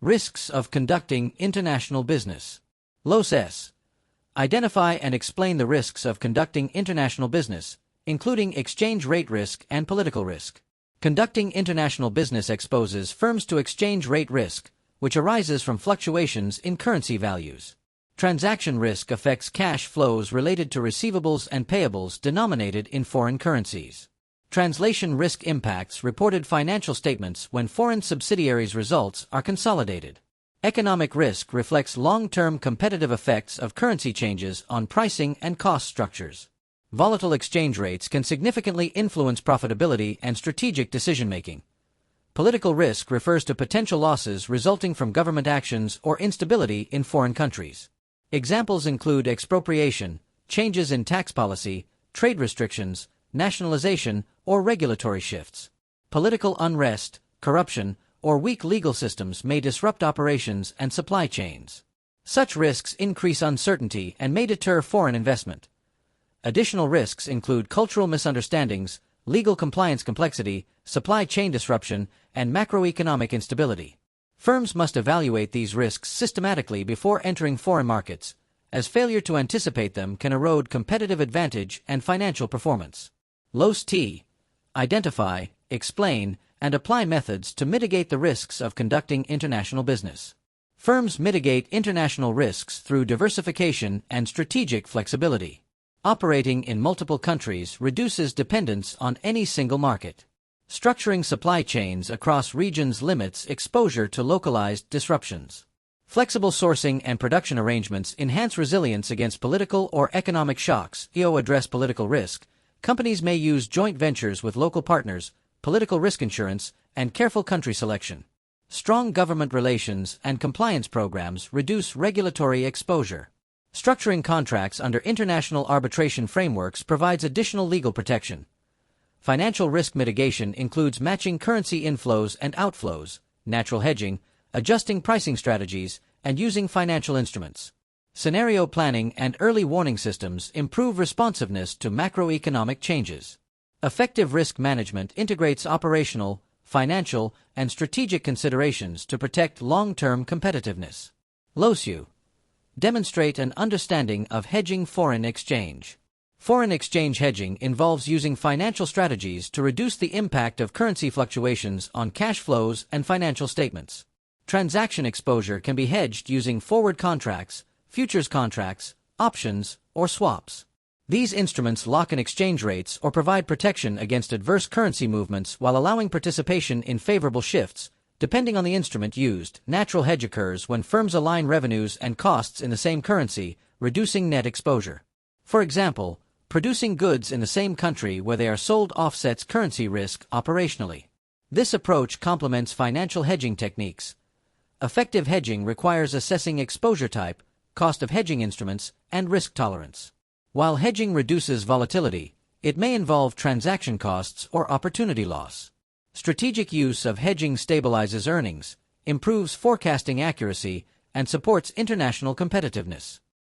Risks of conducting international business. Los. Identify and explain the risks of conducting international business, including exchange rate risk and political risk. Conducting international business exposes firms to exchange rate risk, which arises from fluctuations in currency values. Transaction risk affects cash flows related to receivables and payables denominated in foreign currencies. Translation risk impacts reported financial statements when foreign subsidiaries' results are consolidated. Economic risk reflects long-term competitive effects of currency changes on pricing and cost structures. Volatile exchange rates can significantly influence profitability and strategic decision-making. Political risk refers to potential losses resulting from government actions or instability in foreign countries. Examples include expropriation, changes in tax policy, trade restrictions, nationalization, or regulatory shifts. Political unrest, corruption, or weak legal systems may disrupt operations and supply chains. Such risks increase uncertainty and may deter foreign investment. Additional risks include cultural misunderstandings, legal compliance complexity, supply chain disruption, and macroeconomic instability. Firms must evaluate these risks systematically before entering foreign markets, as failure to anticipate them can erode competitive advantage and financial performance. Los. Identify, explain, and apply methods to mitigate the risks of conducting international business. Firms mitigate international risks through diversification and strategic flexibility. Operating in multiple countries reduces dependence on any single market. Structuring supply chains across regions limits exposure to localized disruptions. Flexible sourcing and production arrangements enhance resilience against political or economic shocks. To address political risk, companies may use joint ventures with local partners, political risk insurance, and careful country selection. Strong government relations and compliance programs reduce regulatory exposure. Structuring contracts under international arbitration frameworks provides additional legal protection. Financial risk mitigation includes matching currency inflows and outflows, natural hedging, adjusting pricing strategies, and using financial instruments. Scenario planning and early warning systems improve responsiveness to macroeconomic changes. Effective risk management integrates operational, financial, and strategic considerations to protect long-term competitiveness. Los. Demonstrate an understanding of hedging foreign exchange. Foreign exchange hedging involves using financial strategies to reduce the impact of currency fluctuations on cash flows and financial statements. Transaction exposure can be hedged using forward contracts, futures contracts, options, or swaps. These instruments lock in exchange rates or provide protection against adverse currency movements while allowing participation in favorable shifts. Depending on the instrument used, natural hedge occurs when firms align revenues and costs in the same currency, reducing net exposure. For example, producing goods in the same country where they are sold offsets currency risk operationally. This approach complements financial hedging techniques. Effective hedging requires assessing exposure type, cost of hedging instruments, and risk tolerance. While hedging reduces volatility, it may involve transaction costs or opportunity loss. Strategic use of hedging stabilizes earnings, improves forecasting accuracy, and supports international competitiveness.